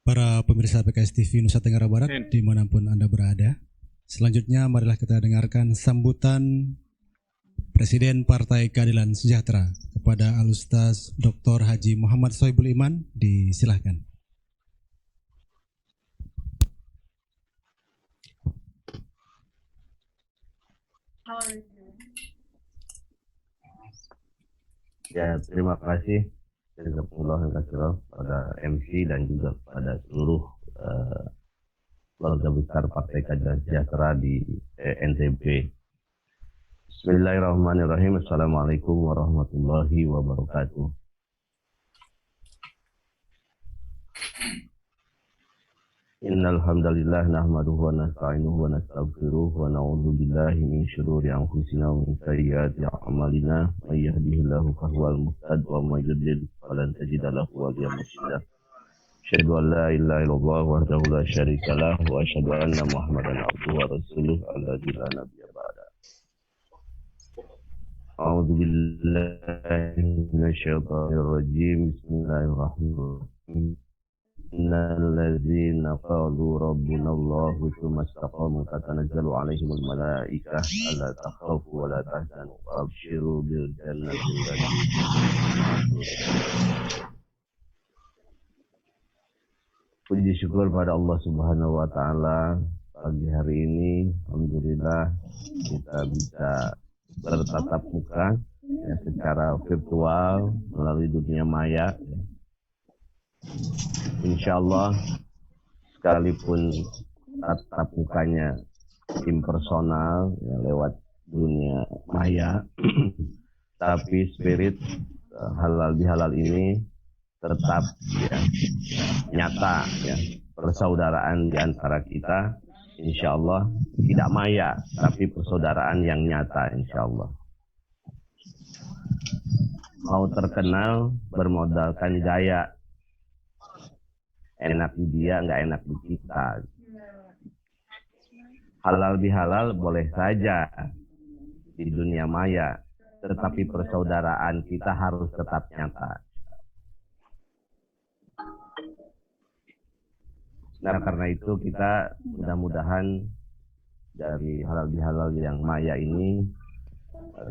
Para pemirsa PKS TV Nusa Tenggara Barat dimanapun Anda berada. Selanjutnya marilah kita dengarkan sambutan Presiden Partai Keadilan Sejahtera kepada Al-Ustaz Dr. Haji Muhammad Sohibul Iman. Disilahkan. Ya, terima kasih jazakumullah khairan pada MC dan juga pada seluruh keluarga besar Partai Keadilan Sejahtera di NTB. Bismillahirrahmanirrahim. Assalamualaikum warahmatullahi wabarakatuh. Innal hamdalillah nahmaduhu wa nasta'inuhu wa nastaghfiruh wa na'udzu billahi min syururi anfusina wa min sayyiati a'malina may yahdihillahu fahuwal muhtadi wa may yudlil falan tajida lahu waliyyan mursyida. Asyhadu an la ilaha illallah wahdahu la syarika lah wa asyhadu anna Muhammadan abduhu wa rasuluh alladzi la nabiyya ba'da. A'udzu billahi minasyaitonir rajim. Bismillahirrahmanirrahim. Innal ladzina qalu rabbuna Allahu tsumma istaqamu tatanazzalu 'alaihimul malaikah alla takhafu wa la tahzanu wa abshiru bil jannati allati Puji syukur pada Allah Subhanahu wa taala, pagi hari ini alhamdulillah kita bisa bertatap muka ya, secara virtual melalui dunia maya. Insyaallah sekalipun tatap mukanya impersonal ya, lewat dunia maya tapi spirit halal bihalal ini tetap ya, nyata ya, persaudaraan di antara kita insyaallah tidak maya tapi persaudaraan yang nyata insyaallah. Mau terkenal bermodalkan gaya, enak di dia, nggak enak di kita. Halal bihalal boleh saja di dunia maya, tetapi persaudaraan kita harus tetap nyata. Nah, karena itu kita mudah-mudahan dari halal bihalal yang maya ini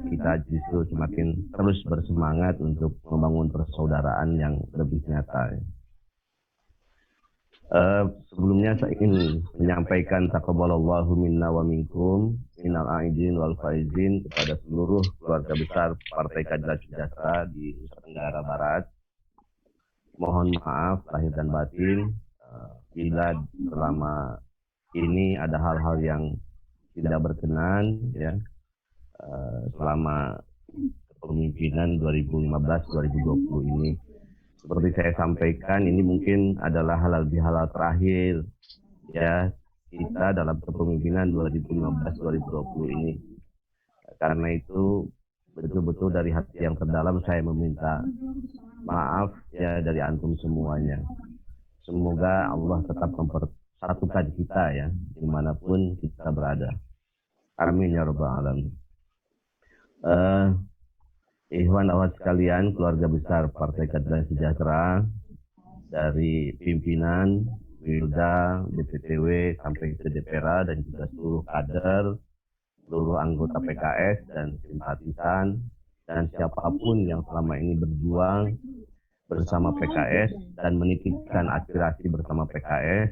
kita justru semakin terus bersemangat untuk membangun persaudaraan yang lebih nyata. Sebelumnya saya ingin menyampaikan taqabbalallahu minna wa minkum minal aidin wal faizin kepada seluruh keluarga besar Partai Keadilan Sejahtera di Nusa Tenggara Barat. Mohon maaf lahir dan batin bila selama ini ada hal-hal yang tidak berkenan ya selama kepemimpinan 2015-2020 ini. Seperti saya sampaikan, ini mungkin adalah halal bihalal terakhir ya kita dalam kepemimpinan 2015-2020 ini. Karena itu betul-betul dari hati yang terdalam saya meminta maaf ya dari antum semuanya. Semoga Allah tetap mempersatukan kita ya dimanapun kita berada. Amin ya rabbal alamin. Ikhwan akhwat sekalian, keluarga besar Partai Keadilan Sejahtera dari pimpinan, Wilda, DPTW sampai ke DPRA dan juga seluruh kader, seluruh anggota PKS dan simpatisan dan siapapun yang selama ini berjuang bersama PKS dan menitipkan aspirasi bersama PKS.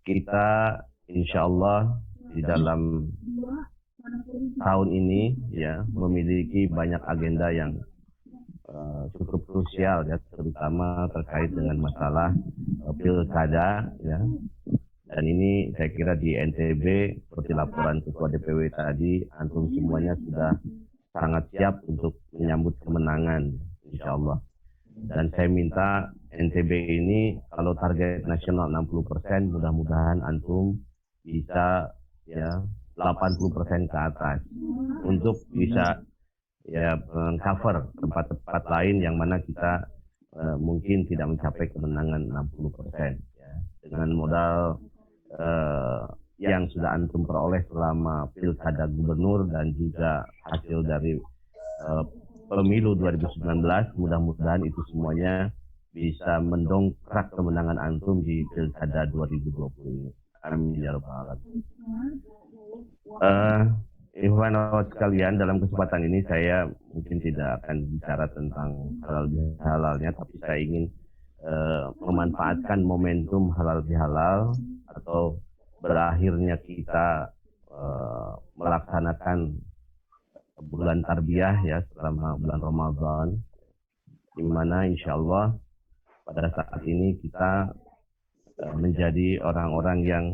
Kita insya Allah di dalam tahun ini ya memiliki banyak agenda yang cukup krusial ya, terutama terkait dengan masalah pilkada ya. Dan ini saya kira di NTB seperti laporan Ketua DPW tadi, antum semuanya sudah sangat siap untuk menyambut kemenangan insya Allah. Dan saya minta NTB ini kalau target nasional 60%, mudah-mudahan antum bisa ya 80% ke atas untuk bisa ya cover tempat-tempat lain yang mana kita mungkin tidak mencapai kemenangan 60% ya. Dengan modal yang sudah antum peroleh selama pilkada gubernur dan juga hasil dari pemilu 2019, mudah-mudahan itu semuanya bisa mendongkrak kemenangan antum di Pilkada 2020 ini. Amin ya rabbal alamin. Ikhwan sekalian, dalam kesempatan ini saya mungkin tidak akan bicara tentang halal bihalalnya, tapi saya ingin memanfaatkan momentum halal bihalal atau berakhirnya kita melaksanakan bulan tarbiyah ya selama bulan Ramadan, di mana insya Allah pada saat ini kita menjadi orang-orang yang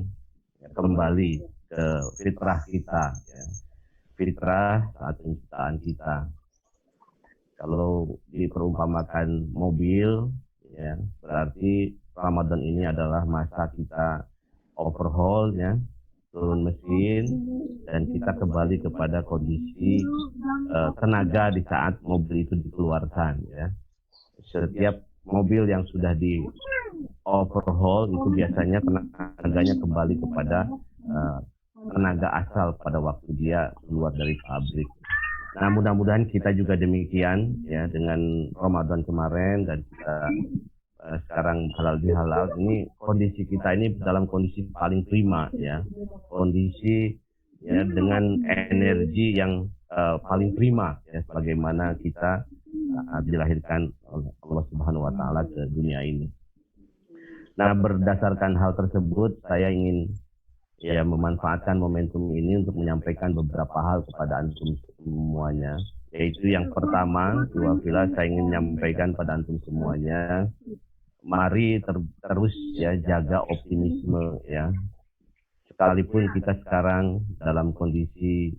kembali ke fitrah kita, ya. Fitrah saat penciptaan kita. Kalau diperumpamakan mobil, ya, berarti Ramadan ini adalah masa kita overhaul, ya, turun mesin, dan kita kembali kepada kondisi tenaga di saat mobil itu dikeluarkan, ya. Setiap mobil yang sudah di overhaul itu biasanya tenaganya kembali kepada tenaga asal pada waktu dia keluar dari pabrik. Nah, mudah-mudahan kita juga demikian ya dengan Ramadan kemarin, dan kita sekarang halal bihalal ini, kondisi kita ini dalam kondisi paling prima ya, kondisi ya dengan energi yang paling prima ya, sebagaimana kita dilahirkan oleh Allah Subhanahu wa taala ke dunia ini. Nah, berdasarkan hal tersebut saya ingin ya memanfaatkan momentum ini untuk menyampaikan beberapa hal kepada antum semuanya. Yaitu yang pertama, wafilah saya ingin menyampaikan pada antum semuanya, mari terus ya jaga optimisme ya. Sekalipun kita sekarang dalam kondisi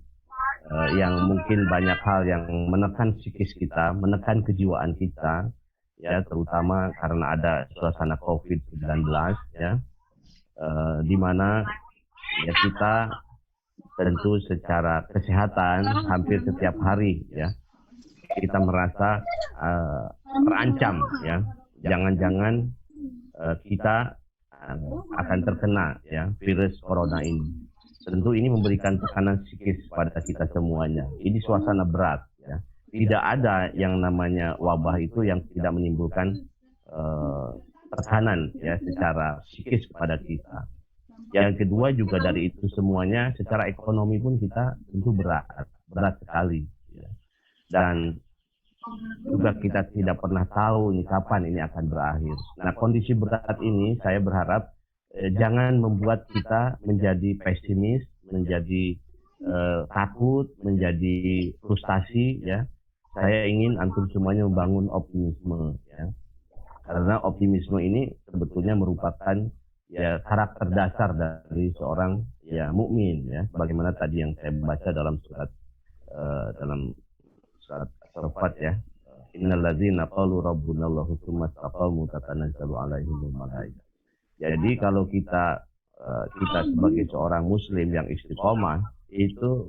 yang mungkin banyak hal yang menekan psikis kita, menekan kejiwaan kita, ya terutama karena ada suasana COVID-19 ya, di mana ya kita tentu secara kesehatan hampir setiap hari ya kita merasa terancam ya, jangan-jangan kita akan terkena ya virus corona ini. Tentu ini memberikan tekanan psikis pada kita semuanya. Ini suasana berat ya. Tidak ada yang namanya wabah itu yang tidak menimbulkan tekanan ya secara psikis kepada kita. Yang kedua juga dari itu semuanya secara ekonomi pun kita tentu berat sekali ya. Dan juga kita tidak pernah tahu ini kapan ini akan berakhir. Nah, kondisi berat ini saya berharap jangan membuat kita menjadi pesimis, menjadi takut, menjadi frustasi ya. Saya ingin antum semuanya membangun optimisme ya. Karena optimisme ini sebetulnya merupakan ya karakter dasar dari seorang ya mukmin ya. Bagaimana tadi yang saya baca dalam surat As-Saffat ya. Innal ladzina qalu rabbunallahu tsumma istaqamu tatanazzalu alaihimul malaikah. Jadi kalau kita sebagai seorang muslim yang istiqomah, itu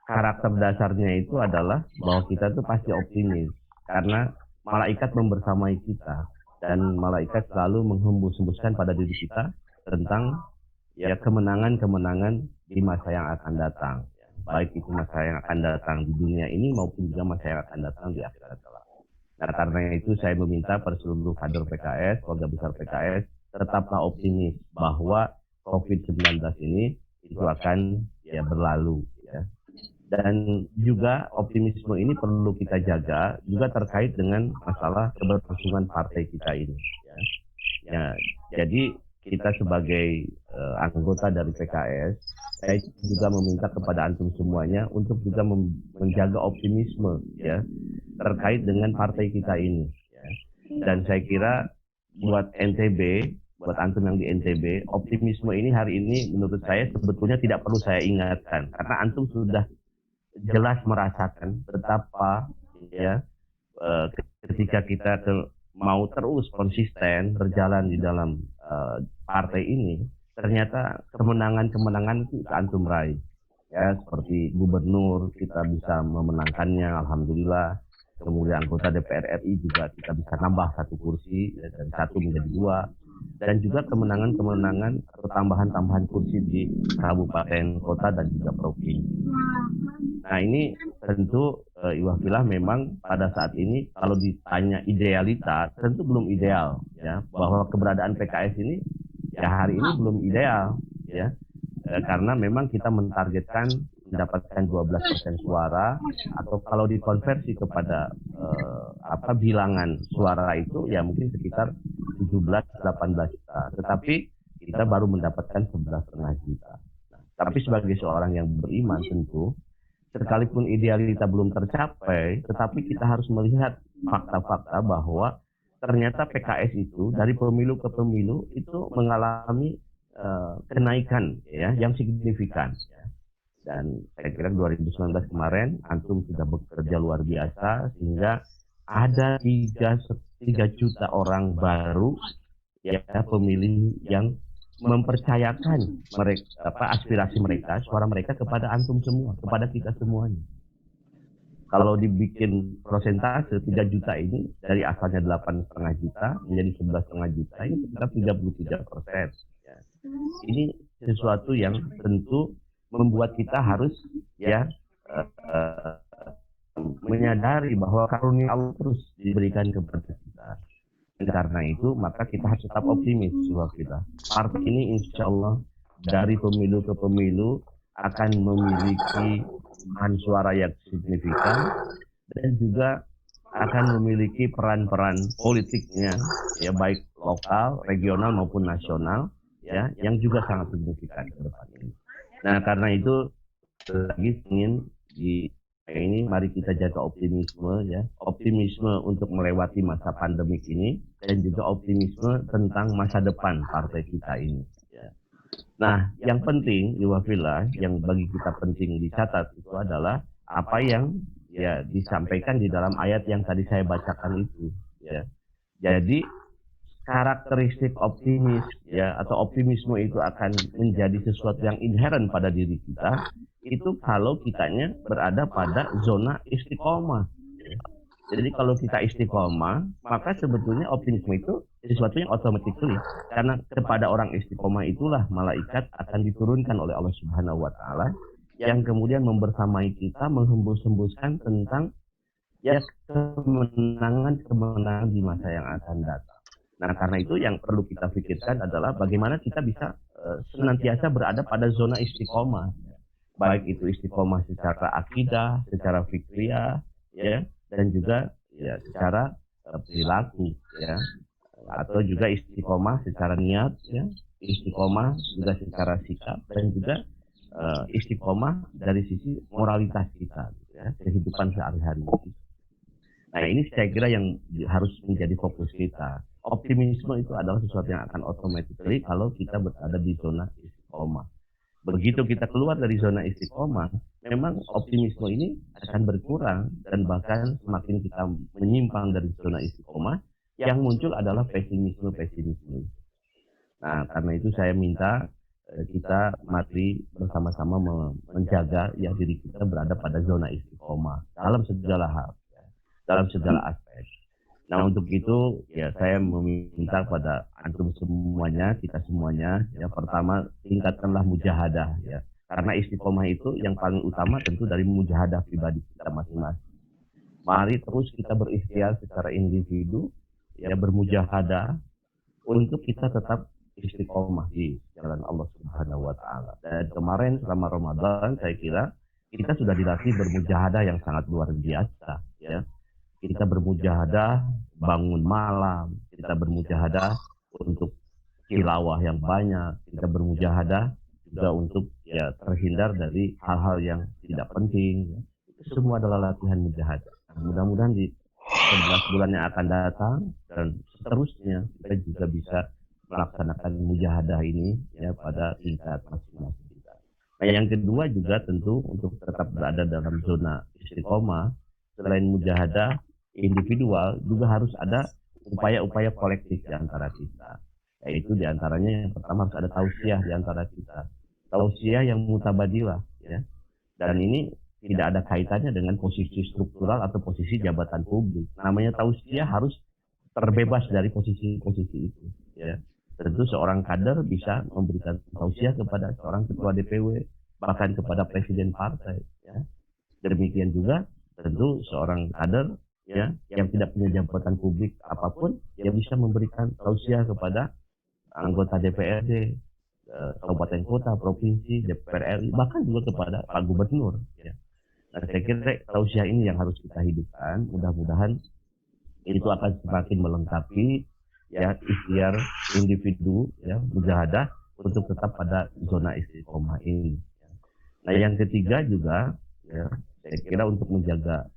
karakter dasarnya itu adalah bahwa kita tuh pasti optimis karena malaikat membersamai kita dan malaikat selalu menghembus-hembuskan pada diri kita tentang ya kemenangan-kemenangan di masa yang akan datang, ya. Baik itu masa yang akan datang di dunia ini maupun juga masa yang akan datang di akhirat kelak. Nah, karena itu saya meminta pada seluruh kader PKS, keluarga besar PKS, tetaplah optimis bahwa COVID-19 ini itu akan ya berlalu ya. Dan juga optimisme ini perlu kita jaga juga terkait dengan masalah keberlangsungan partai kita ini ya. Ya, jadi kita sebagai anggota dari PKS, saya juga meminta kepada antum semuanya untuk juga menjaga optimisme ya terkait dengan partai kita ini ya. Dan saya kira buat NTB, buat antum yang di NTB, optimisme ini hari ini menurut saya sebetulnya tidak perlu saya ingatkan karena antum sudah jelas merasakan betapa ya ketika kita mau terus konsisten berjalan di dalam partai ini, ternyata kemenangan-kemenangan itu antum raih ya, seperti gubernur kita bisa memenangkannya alhamdulillah. Kemudian anggota DPR RI juga kita bisa nambah 1 kursi ya, dari 1 menjadi 2. dan juga kemenangan-kemenangan atau tambahan-tambahan kursi di kabupaten, kota, dan juga provinsi. Nah ini tentu Iwafillah memang pada saat ini kalau ditanya idealitas tentu belum ideal ya, bahwa keberadaan PKS ini ya hari ini belum ideal ya, karena memang kita mentargetkan mendapatkan 12% suara, atau kalau dikonversi kepada bilangan suara itu ya mungkin sekitar 17-18 juta, tetapi kita baru mendapatkan 11,5 juta. Nah, tapi sebagai seorang yang beriman tentu sekalipun idealita belum tercapai, tetapi kita harus melihat fakta-fakta bahwa ternyata PKS itu dari pemilu ke pemilu itu mengalami kenaikan ya yang signifikan. Ya. Dan saya kira 2019 kemarin antum sudah bekerja luar biasa sehingga ada 3 juta orang baru ya pemilih yang mempercayakan mereka aspirasi mereka, suara mereka kepada antum semua, kepada kita semuanya. Kalau dibikin prosentase 3 juta ini dari asalnya 8,5 juta menjadi 11,5 juta, ini sekitar 33%. Ya. Ini sesuatu yang tentu membuat kita harus menyadari bahwa karunia Allah terus diberikan kepada kita. Karena itu maka kita harus tetap optimis bahwa kita partai ini insya Allah dari pemilu ke pemilu akan memiliki bahan suara yang signifikan dan juga akan memiliki peran-peran politiknya ya baik lokal, regional maupun nasional ya yang juga sangat signifikan ke depan ini. Nah karena itu lagi ingin ini mari kita jaga optimisme ya, optimisme untuk melewati masa pandemik ini dan juga optimisme tentang masa depan partai kita ini. Ya. Nah, yang penting Iwafillah, yang bagi kita penting dicatat itu adalah apa yang ya disampaikan di dalam ayat yang tadi saya bacakan itu. Ya. Jadi karakteristik optimis ya atau optimisme itu akan menjadi sesuatu yang inherent pada diri kita itu kalau kitanya berada pada zona istiqomah. Jadi kalau kita istiqomah maka sebetulnya optimisme itu sesuatu yang automatically, karena kepada orang istiqomah itulah malaikat akan diturunkan oleh Allah Subhanahu wa taala yang kemudian membersamai kita menghembus-hembuskan tentang ya kemenangan-kemenangan di masa yang akan datang. Nah karena itu yang perlu kita pikirkan adalah bagaimana kita bisa senantiasa berada pada zona istiqomah, baik itu istiqomah secara akidah, secara fikriyah, ya, dan juga ya secara perilaku, ya, atau juga istiqomah secara niat, ya, istiqomah juga secara sikap, dan juga istiqomah dari sisi moralitas kita, ya, kehidupan sehari-hari. Nah ini saya kira yang harus menjadi fokus kita. Optimisme itu adalah sesuatu yang akan automatically kalau kita berada di zona istiqomah. Begitu kita keluar dari zona istiqomah, memang optimisme ini akan berkurang dan bahkan semakin kita menyimpang dari zona istiqomah, yang muncul adalah pesimisme. Nah karena itu saya minta kita mari bersama-sama menjaga ya diri kita berada pada zona istiqomah dalam segala hal, ya, dalam segala aspek. Nah untuk itu ya saya meminta kepada antum semuanya, kita semuanya ya pertama tingkatkanlah mujahadah ya. Karena istiqomah itu yang paling utama tentu dari mujahadah pribadi kita masing-masing. Mari terus kita berikhtiar secara individu ya bermujahadah untuk kita tetap istiqomah di jalan Allah Subhanahu wa taala. Dan kemarin selama Ramadan saya kira kita sudah dilatih bermujahadah yang sangat luar biasa ya. Kita bermujahadah bangun malam, kita bermujahadah untuk tilawah yang banyak, kita bermujahadah juga untuk ya terhindar dari hal-hal yang tidak penting. Ya. Itu semua adalah latihan mujahadah. Nah, mudah-mudahan di 11 bulan yang akan datang dan seterusnya kita juga bisa melaksanakan mujahadah ini ya pada tingkat masing-masing kita. Nah, yang kedua juga tentu untuk tetap berada dalam zona istiqomah, selain mujahadah individual juga harus ada upaya-upaya kolektif di antara kita. Yaitu di antaranya yang pertama harus ada tausiah di antara kita. Tausiah yang mutabadilah ya. Dan ini tidak ada kaitannya dengan posisi struktural atau posisi jabatan publik. Namanya tausiah harus terbebas dari posisi-posisi itu ya. tentu seorang kader bisa memberikan tausiah kepada seorang ketua DPW, bahkan kepada presiden partai. Ya. Demikian juga tentu seorang kader ya yang tidak punya jabatan publik apapun, dia bisa memberikan tausiah kepada anggota DPRD, kabupaten kota, provinsi, DPR RI, bahkan juga kepada Pak Gubernur. Ya. Nah, saya kira tausiah ini yang harus kita hidupkan. Mudah-mudahan itu akan semakin melengkapi ya ikhtiar individu ya mujahadah untuk tetap pada zona istiqomah ini. Nah, yang ketiga juga ya saya kira untuk menjaga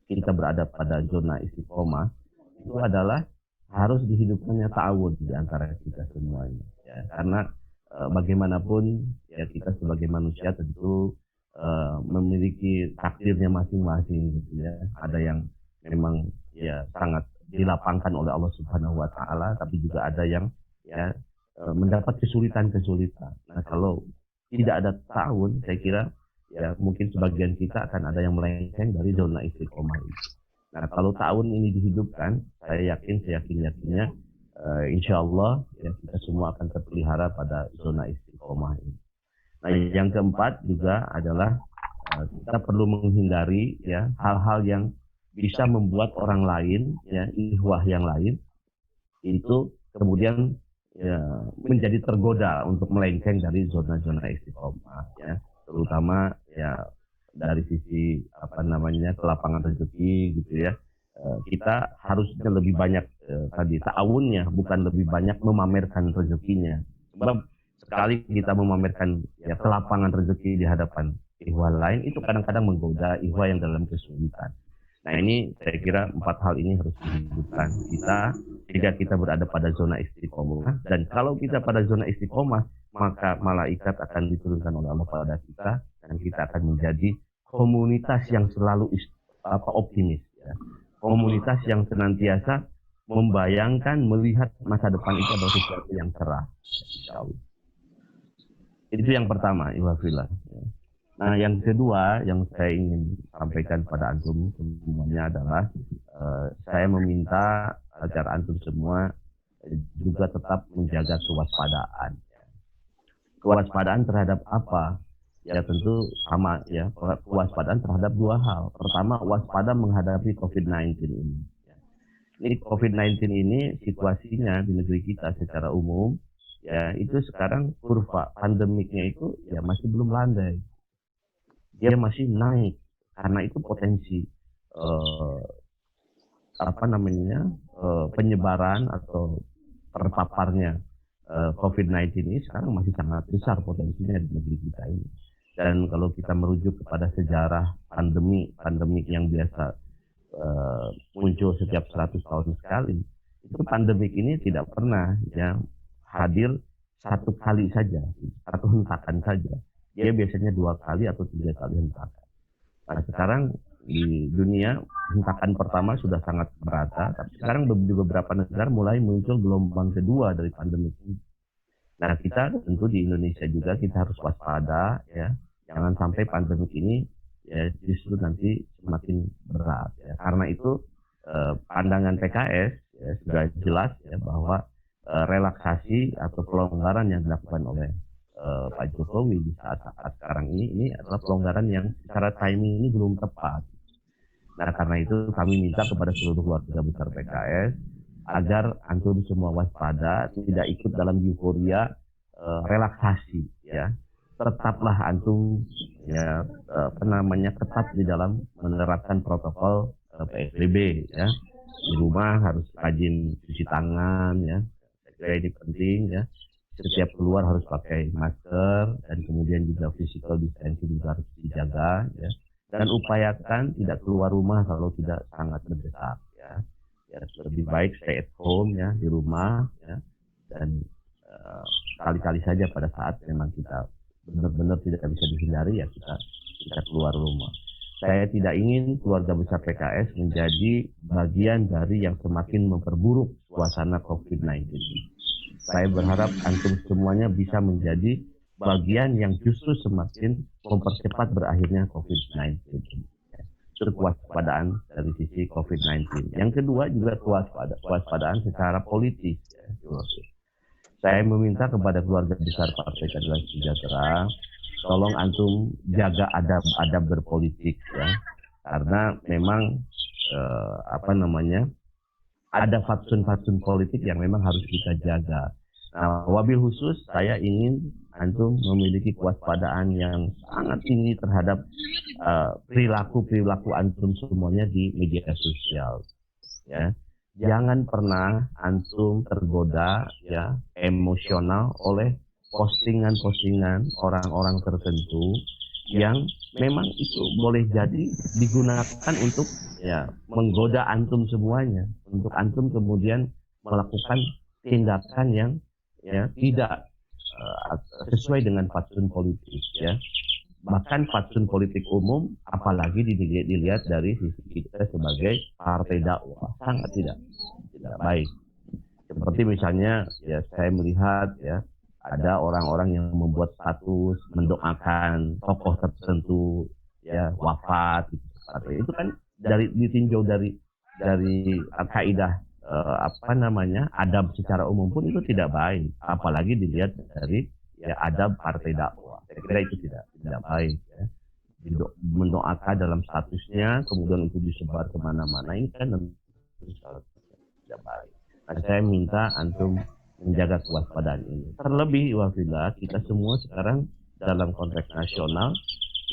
kita berada pada zona istiqomah itu adalah harus dihidupkannya ta'awun di antara kita semuanya. Ya, karena bagaimanapun ya kita sebagai manusia tentu memiliki takdirnya masing-masing gitu ya. Ada yang memang ya sangat dilapangkan oleh Allah Subhanahu wa taala, tapi juga ada yang ya mendapat kesulitan-kesulitan. Nah, kalau tidak ada ta'awun, saya kira ya mungkin sebagian kita akan ada yang melenceng dari zona istiqomah itu. Nah, kalau ta'awun ini dihidupkan, saya yakin-yakinnya insya Allah ya kita semua akan terpelihara pada zona istiqomah ini. Nah, yang keempat juga adalah kita perlu menghindari ya hal-hal yang bisa membuat orang lain ya ihwah yang lain itu kemudian ya, menjadi tergoda untuk melenceng dari zona-zona istiqomah ya, terutama ya dari sisi kelapangan rezeki gitu ya. Kita harusnya lebih banyak tadi ta'awunnya, bukan lebih banyak memamerkan rezekinya. Sebab sekali kita memamerkan ya kelapangan rezeki di hadapan ihwah lain, itu kadang-kadang menggoda ihwah yang dalam kesulitan. Nah, ini saya kira 4 hal ini harus dihidupkan kita jika kita berada pada zona istiqomah. Dan kalau kita pada zona istiqomah, maka malaikat akan diturunkan oleh Allah pada kita dan kita akan menjadi komunitas yang selalu optimis. Ya. Komunitas yang senantiasa membayangkan, melihat masa depan itu adalah sesuatu yang cerah. Insyaallah. Itu yang pertama, Iwafillah. Nah, yang kedua yang saya ingin sampaikan pada antum semuanya adalah saya meminta agar antum semua juga tetap menjaga kewaspadaan. Kewaspadaan terhadap apa? Ya tentu sama ya, kewaspadaan terhadap 2 hal. Pertama, waspada menghadapi COVID-19 ini. Ini COVID-19 ini situasinya di negeri kita secara umum ya itu sekarang kurva pandemiknya itu ya masih belum landai. Dia masih naik karena itu potensi penyebaran atau terpaparnya COVID-19 ini sekarang masih sangat besar potensinya di negeri kita ini. Dan kalau kita merujuk kepada sejarah pandemik yang biasa muncul setiap 100 tahun sekali, itu pandemik ini tidak pernah ya hadir 1 kali saja, 1 hentakan saja. Dia biasanya 2 kali atau 3 kali hentakan. Nah, sekarang di dunia hentakan pertama sudah sangat merata, tapi sekarang di beberapa negara mulai muncul gelombang kedua dari pandemi ini. Nah, kita tentu di Indonesia juga kita harus waspada ya, jangan sampai pandemi ini ya justru nanti semakin berat ya. Karena itu pandangan PKS ya, sudah jelas ya bahwa relaksasi atau pelonggaran yang dilakukan oleh Pak Jokowi di saat-saat sekarang ini adalah pelonggaran yang secara timing ini belum tepat. Nah, karena itu kami minta kepada seluruh keluarga besar PKS agar antum semua waspada, tidak ikut dalam euforia relaksasi ya. Tetaplah antum ya ketat di dalam menerapkan protokol PSBB ya. Di rumah harus rajin cuci tangan ya. Saya kira ini penting ya. Setiap keluar harus pakai masker dan kemudian juga physical distancing juga harus dijaga ya. Dan upayakan tidak keluar rumah kalau tidak sangat mendesak ya. Ya lebih baik stay at home ya di rumah ya. Dan sekali-kali saja pada saat memang kita benar-benar tidak bisa dihindari ya kita keluar rumah. Saya tidak ingin keluarga besar PKS menjadi bagian dari yang semakin memperburuk suasana COVID-19. Saya berharap antum semuanya bisa menjadi bagian yang justru semakin mempercepat berakhirnya COVID-19. Itu kewaspadaan dari sisi COVID-19. Yang kedua juga kewaspadaan secara politis. Ya. Saya meminta kepada keluarga besar Partai Keadilan Sejahtera, tolong antum jaga adab-adab berpolitik ya, karena memang ada fatsun-fatsun politik yang memang harus kita jaga. Nah, wabil khusus saya ingin antum memiliki kewaspadaan yang sangat tinggi terhadap perilaku antum semuanya di media sosial. Ya, jangan pernah antum tergoda ya emosional oleh postingan-postingan orang-orang tertentu yang memang itu boleh jadi digunakan untuk ya menggoda antum semuanya, untuk antum kemudian melakukan tindakan yang ya tidak sesuai dengan fatsun politik ya. Bahkan fatsun politik umum, apalagi dilihat dari sisi kita sebagai partai dakwah, sangat tidak baik. Seperti misalnya ya saya melihat ya ada orang-orang yang membuat status mendoakan tokoh tertentu ya wafat gitu. Itu kan ditinjau dari kaidah adab secara umum pun itu tidak baik, apalagi dilihat dari ya adab partai dakwah. Saya kira itu tidak baik ya. Mendoakan dalam statusnya kemudian itu disebar kemana-mana, ini kan tidak baik. Nah, saya minta antum menjaga kewaspadaan ini. Terlebih wafillah kita semua sekarang dalam konteks nasional,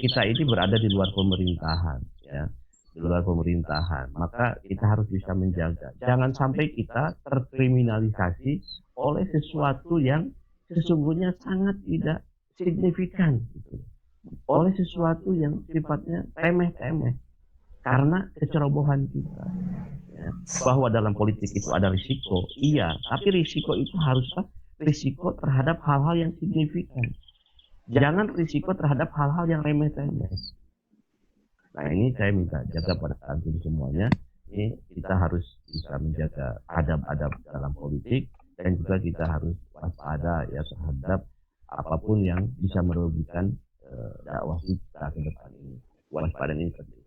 kita ini berada di luar pemerintahan ya, di luar pemerintahan, maka kita harus bisa menjaga jangan sampai kita terkriminalisasi oleh sesuatu yang sesungguhnya sangat tidak signifikan gitu. Oleh sesuatu yang sifatnya remeh-temeh karena kecerobohan kita ya. Bahwa dalam politik itu ada risiko, iya, tapi risiko itu haruslah risiko terhadap hal-hal yang signifikan, jangan risiko terhadap hal-hal yang remeh-temeh. Nah, ini saya minta jaga pada antum semuanya. Ini kita harus bisa menjaga adab-adab dalam politik, dan juga kita harus waspada ya terhadap apapun yang bisa merugikan dakwah kita ke depan ini. Waspada ini penting.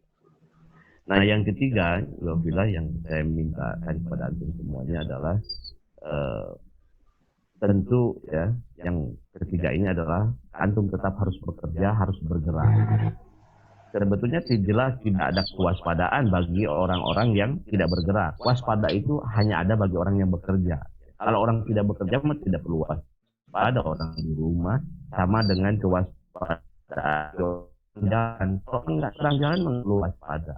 Nah, yang ketiga, alhamdulillah yang saya minta kepada antum semuanya adalah tentu ya, yang ketiga ini adalah antum tetap harus bekerja, harus bergerak. Sebetulnya jelas tidak ada kewaspadaan bagi orang-orang yang tidak bergerak. Waspada itu hanya ada bagi orang yang bekerja. Kalau orang tidak bekerja, maka tidak perlu waspada. Orang di rumah sama dengan kewaspadaan jalan. Kalau nggak terang jalan, perlu waspada.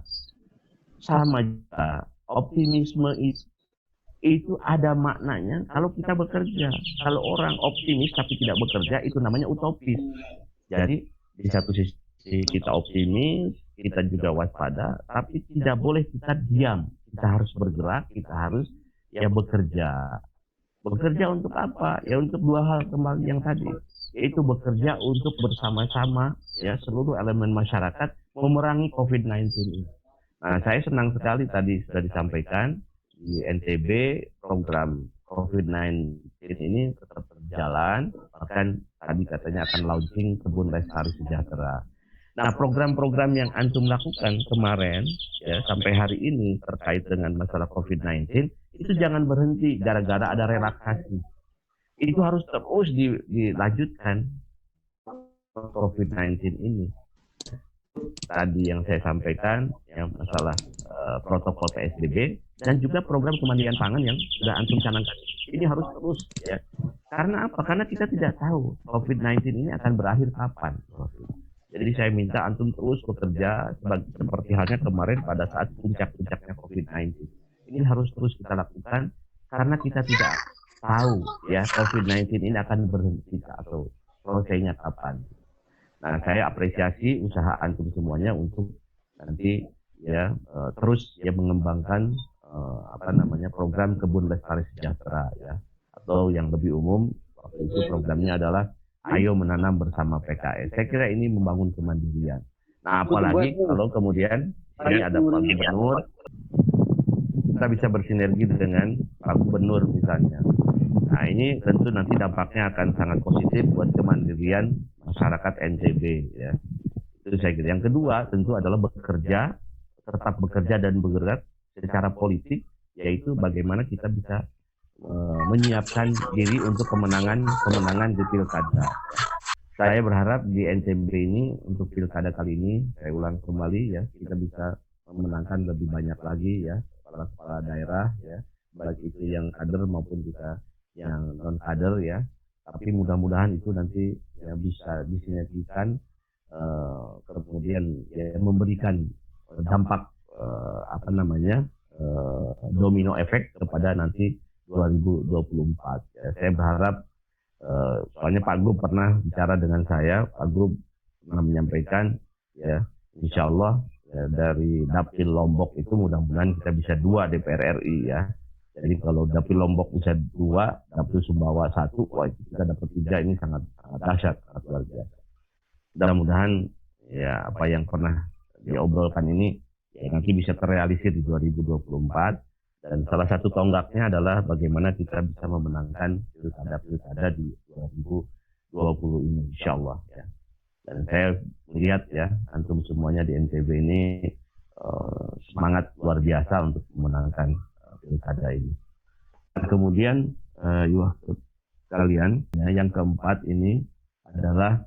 Sama juga optimisme itu ada maknanya kalau kita bekerja. Kalau orang optimis tapi tidak bekerja, itu namanya utopis. Jadi di satu sisi kita optimis, kita juga waspada, tapi tidak boleh kita diam. Kita harus bergerak, kita harus ya bekerja. Bekerja untuk apa? Ya untuk dua hal kembali yang tadi, yaitu bekerja untuk bersama-sama ya seluruh elemen masyarakat memerangi COVID-19 ini. Nah, saya senang sekali tadi sudah disampaikan di NTB program COVID-19 ini tetap berjalan, bahkan tadi katanya akan launching kebun lestari sejahtera. Nah, program-program yang antum lakukan kemarin ya sampai hari ini terkait dengan masalah COVID-19 itu jangan berhenti gara-gara ada relaksasi. Itu harus terus dilanjutkan COVID-19 ini. Tadi yang saya sampaikan yang masalah protokol PSBB dan juga program kemandirian pangan yang sudah antum canangkan. Ini harus terus ya. Karena apa? Karena kita tidak tahu COVID-19 ini akan berakhir kapan. Jadi saya minta antum terus bekerja seperti halnya kemarin pada saat puncak-puncaknya COVID-19. Ini harus terus kita lakukan karena kita tidak tahu ya COVID-19 ini akan berhenti atau selesainya kapan. Nah, saya apresiasi usaha antum semuanya untuk nanti ya terus ya mengembangkan program kebun lestari sejahtera ya, atau yang lebih umum waktu itu programnya adalah ayo menanam bersama PKS. Saya kira ini membangun kemandirian. Nah, apalagi kalau kemudian ini ada Pak Gubernur, kita bisa bersinergi dengan Pak Gubernur misalnya. Nah, ini tentu nanti dampaknya akan sangat positif buat kemandirian masyarakat NTB ya. Itu saya kira. Yang kedua tentu adalah bekerja, tetap bekerja dan bergerak secara politik, yaitu bagaimana kita bisa menyiapkan diri untuk kemenangan di pilkada. Saya berharap di NTB ini untuk pilkada kali ini, saya ulang kembali ya, kita bisa memenangkan lebih banyak lagi ya kepala daerah ya, baik itu yang kader maupun kita yang non kader ya. Tapi mudah-mudahan itu nanti ya bisa disinergikan, kemudian ya memberikan dampak domino efek kepada nanti 2024. Ya, saya berharap. Soalnya Pak Gub pernah bicara dengan saya, Pak Gub pernah menyampaikan ya, insya Allah ya, dari Dapil Lombok itu mudah-mudahan kita bisa 2 DPR RI ya. Jadi kalau Dapil Lombok bisa 2, Dapil Sumbawa 1, wah kita dapat 3, ini sangat dahsyat, sangat luar biasa. Mudah-mudahan ya apa yang pernah diobrolkan ini ya nanti bisa terrealisir di 2024. Dan salah satu tonggaknya adalah bagaimana kita bisa memenangkan pilkada di 2020 ini, insya Allah ya. Dan saya melihat ya, antum semuanya di NTB ini semangat luar biasa untuk memenangkan pilkada ini. Dan kemudian, kalian, ya, yang keempat ini adalah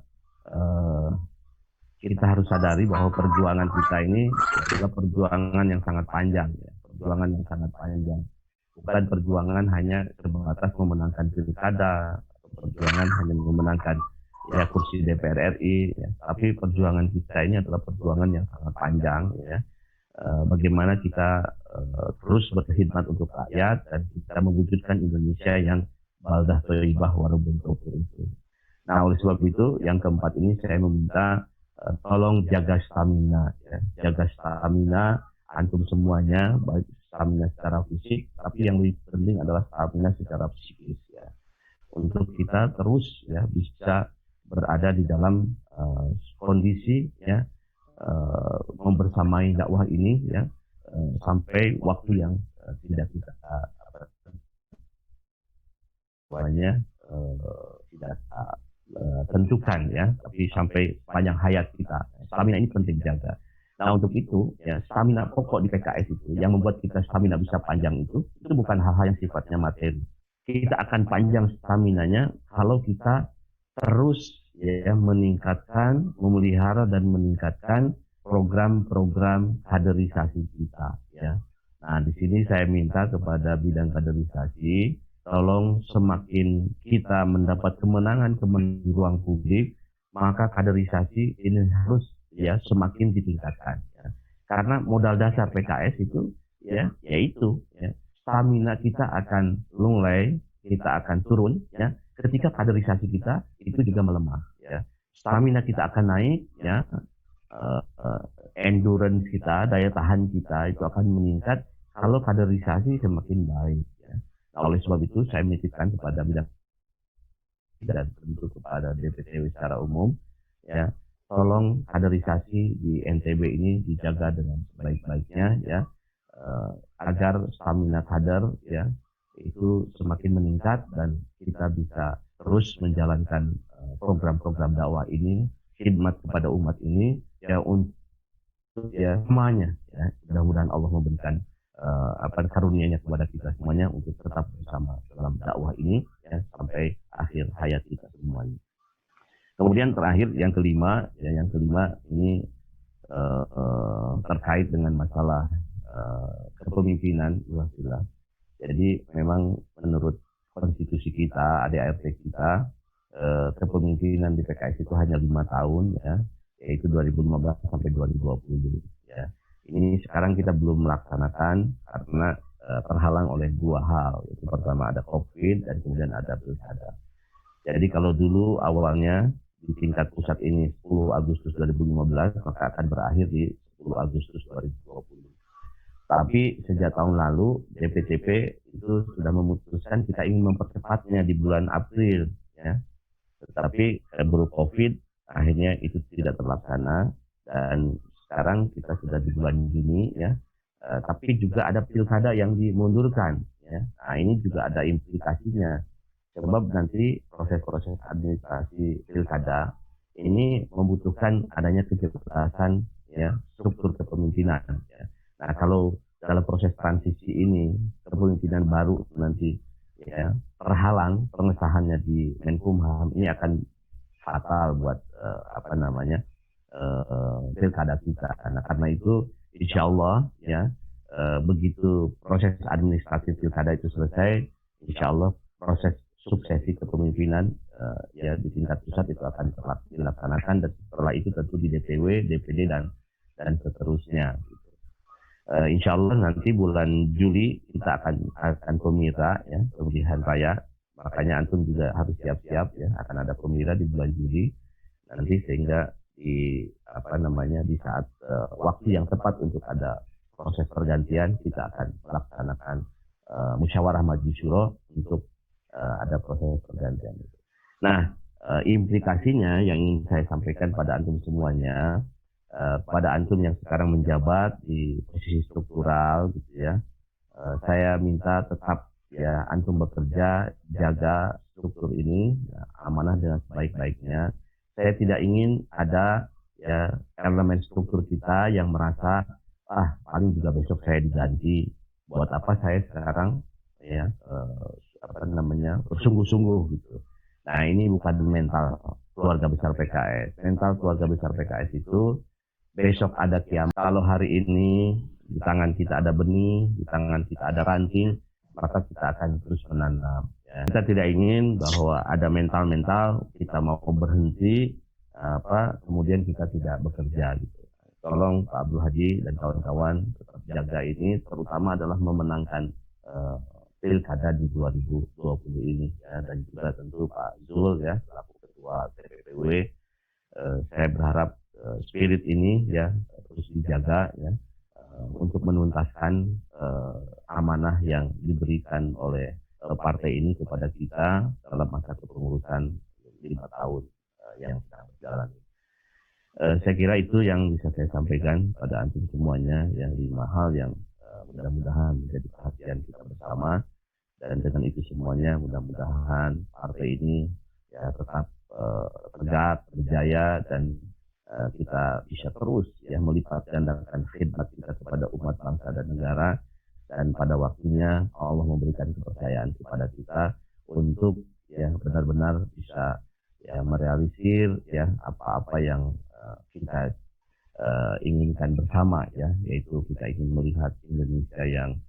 kita harus sadari bahwa perjuangan kita ini adalah perjuangan yang sangat panjang ya. Perjuangan yang sangat panjang, bukan perjuangan hanya terbatas memenangkan pilkada, perjuangan hanya memenangkan ya kursi DPR RI, ya. Tapi perjuangan kita ini adalah perjuangan yang sangat panjang, ya. Bagaimana kita terus berkhidmat untuk rakyat dan kita mewujudkan Indonesia yang baldah thayyibah warabun ghafur itu. Nah, oleh sebab itu, yang keempat ini saya meminta tolong jaga stamina, ya. Jaga stamina antum semuanya, baik stamina secara fisik, tapi yang lebih penting adalah stamina secara psikis ya. Untuk kita terus ya bisa berada di dalam kondisi ya membersamai dakwah ini ya sampai waktu yang tidak kita tidak tentukan ya, tapi sampai sepanjang hayat kita. Stamina ini penting dijaga. Nah, untuk itu, ya, stamina pokok di PKS itu, yang membuat kita stamina bisa panjang itu bukan hal-hal yang sifatnya materi. Kita akan panjang staminanya kalau kita terus ya meningkatkan, memelihara dan meningkatkan program-program kaderisasi kita. Ya. Nah, di sini saya minta kepada bidang kaderisasi, tolong semakin kita mendapat kemenangan di ruang publik, maka kaderisasi ini harus ya semakin ditingkatkan ya. Karena modal dasar PKS itu ya yaitu ya, stamina kita akan lunglai, kita akan turun ya ketika kaderisasi kita itu juga melemah ya. Stamina kita akan naik ya, endurance kita, daya tahan kita itu akan meningkat kalau kaderisasi semakin baik ya. Nah, oleh sebab itu saya menitipkan kepada bidang dan tentu kepada DPTW secara umum ya, tolong kaderisasi di NTB ini dijaga dengan sebaik-baiknya ya, agar stamina kader ya itu semakin meningkat dan kita bisa terus menjalankan program-program dakwah ini, khidmat kepada umat ini ya untuk ya semuanya ya. Mudah-mudahan Allah memberikan karunia-Nya kepada kita semuanya untuk tetap bersama dalam dakwah ini ya sampai akhir hayat kita semuanya. Kemudian terakhir yang kelima ini terkait dengan masalah kepemimpinan. Jadi memang menurut konstitusi kita, ADART kita, kepemimpinan di PKS itu hanya 5 tahun ya, yaitu 2015 sampai 2020 ya. Ini sekarang kita belum melaksanakan karena terhalang oleh 2 hal. Itu pertama ada COVID dan kemudian ada pilkada. Jadi kalau dulu awalnya di tingkat pusat ini 10 Agustus 2015, maka akan berakhir di 10 Agustus 2020. Tapi sejak tahun lalu DPTP itu sudah memutuskan kita ingin mempercepatnya di bulan April ya. Tetapi berburu COVID akhirnya itu tidak terlaksana dan sekarang kita sudah di bulan Juni ya. Tapi juga ada pilkada yang dimundurkan ya. Nah, ini juga ada implikasinya. Sebab nanti proses-proses administrasi pilkada ini membutuhkan adanya kejelasan ya struktur kepemimpinan ya. Nah, kalau dalam proses transisi ini kepemimpinan baru nanti ya terhalang pengesahannya di Menkumham, ini akan fatal buat pilkada kita. Nah, karena itu insya Allah ya begitu proses administratif pilkada itu selesai, insya Allah proses suksesi kepemimpinan ya di tingkat pusat itu akan dilaksanakan, dan setelah itu tentu di DPW, DPD dan seterusnya. Insya Allah nanti bulan Juli kita akan pemira ya, pemilihan raya. Makanya antum juga harus siap-siap ya, akan ada pemira di bulan Juli nanti, sehingga di di saat waktu yang tepat untuk ada proses pergantian, kita akan melaksanakan musyawarah majelis syuro untuk ada proses pergantian itu. Nah, implikasinya yang ingin saya sampaikan pada antum semuanya, pada antum yang sekarang menjabat di posisi struktural gitu ya, saya minta tetap ya antum bekerja, jaga struktur ini ya, amanah dengan sebaik-baiknya. Saya tidak ingin ada ya elemen struktur kita yang merasa paling juga besok saya diganti, buat apa saya sekarang ya bersungguh-sungguh gitu. Nah, ini bukan mental keluarga besar PKS. Mental keluarga besar PKS itu besok ada kiamat. Kalau hari ini di tangan kita ada benih, di tangan kita ada ranting, maka kita akan terus menanam. Ya. Kita tidak ingin bahwa ada mental-mental kita mau berhenti, kemudian kita tidak bekerja gitu. Tolong Pak Abdul Haji dan kawan-kawan tetap jaga ini, terutama adalah memenangkan pilkada di 2020 ini ya, dan juga tentu Pak Zul ya selaku ketua TPPW. Saya berharap spirit ini ya terus dijaga ya untuk menuntaskan amanah yang diberikan oleh partai ini kepada kita dalam masa kepengurusan 5 tahun yang sedang berjalan. Saya kira itu yang bisa saya sampaikan pada antum semuanya, yang 5 hal yang mudah-mudahan menjadi perhatian kita bersama, dan dengan itu semuanya mudah-mudahan partai ini ya tetap tegak, berjaya, dan kita bisa terus ya melipat gandakan khidmat kita kepada umat bangsa dan negara, dan pada waktunya Allah memberikan kepercayaan kepada kita untuk ya benar-benar bisa ya merealisir ya apa-apa yang kita inginkan bersama ya, yaitu kita ingin melihat Indonesia yang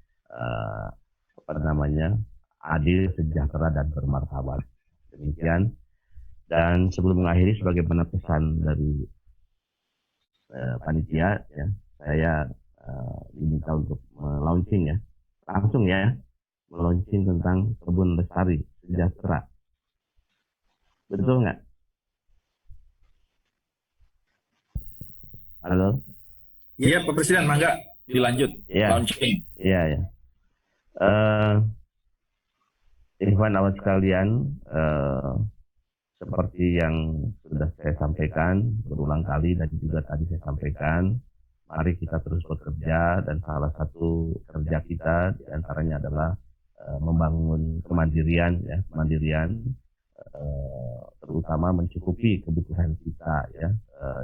adil, sejahtera, dan bermartabat. Demikian. Dan sebelum mengakhiri, sebagaimana pesan dari panitia ya, saya diminta untuk launching ya, langsung ya, melaunching tentang kebun lestari sejahtera. Betul nggak? Halo? Iya Pak Presiden, mangga dilanjut launching. Iya ya. Ikhwan awal sekalian, seperti yang sudah saya sampaikan berulang kali dan juga tadi saya sampaikan, mari kita terus bekerja, dan salah satu kerja kita diantaranya adalah membangun kemandirian ya, terutama mencukupi kebutuhan kita ya.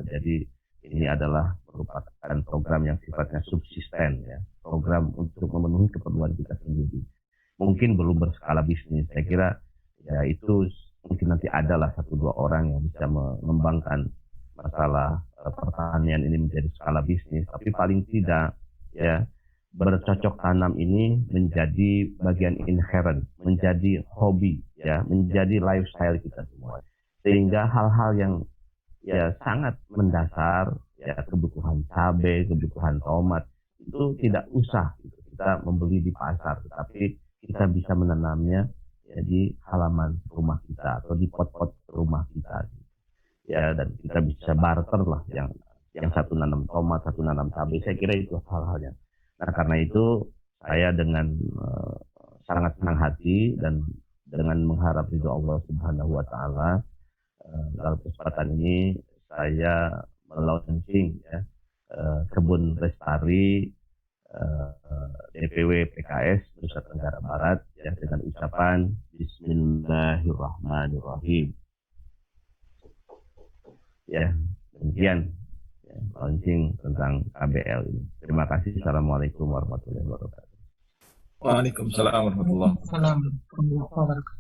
Jadi ini adalah merupakan program yang sifatnya subsisten ya, program untuk memenuhi keperluan kita sendiri. Mungkin belum berskala bisnis, saya kira ya itu mungkin nanti adalah 1-2 orang yang bisa mengembangkan masalah pertanian ini menjadi skala bisnis, tapi paling tidak ya bercocok tanam ini menjadi bagian inherent, menjadi hobi ya, menjadi lifestyle kita semua, sehingga hal-hal yang ya sangat mendasar ya, kebutuhan cabai, kebutuhan tomat itu tidak usah gitu kita membeli di pasar, tetapi kita bisa menanamnya ya di halaman rumah kita atau di pot-pot rumah kita ya, dan kita bisa barter lah, yang satu nanam tomat, satu nanam cabai. Saya kira itu hal-hal yang, nah karena itu saya dengan sangat senang hati dan dengan mengharap ridho Allah Subhanahu wa taala, dalam kesempatan ini saya melaunching ya kebun lestari DPW PKS Nusa Tenggara Barat ya, dengan ucapan Bismillahirrahmanirrahim. Ya, demikian ya, launching tentang KBL ini. Terima kasih. Assalamualaikum warahmatullahi wabarakatuh. Waalaikumsalam warahmatullahi wabarakatuh. Assalamualaikum warahmatullahi wabarakatuh.